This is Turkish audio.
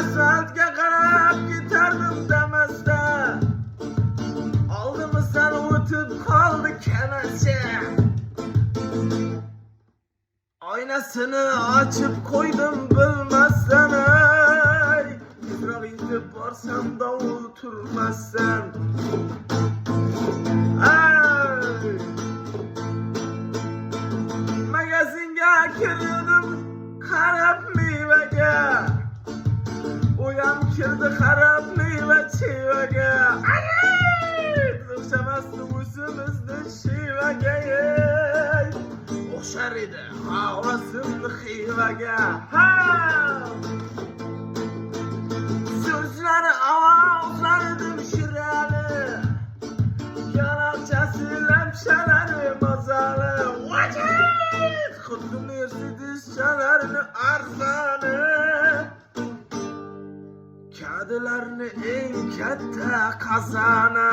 asfaltga qarab ketardim demasda oldimizdan o'tib qoldi kemachi. Oynasini ochib qo'ydim bilmasdan, ey Isroq yetib borsam dovul turmasdan. Magazinga kirdim qarab mevaga, uyam kirdi qarab meva chevaga. O'xshamasdi o'zimizni shevaga, o'xshar edi havosimni xivaga. So'zlari ovozlaridim shirali, yanoqchasi lamshalari mazali. Xuddi Mercedes chalarini arzoni, kadilarni eng katta qazoni.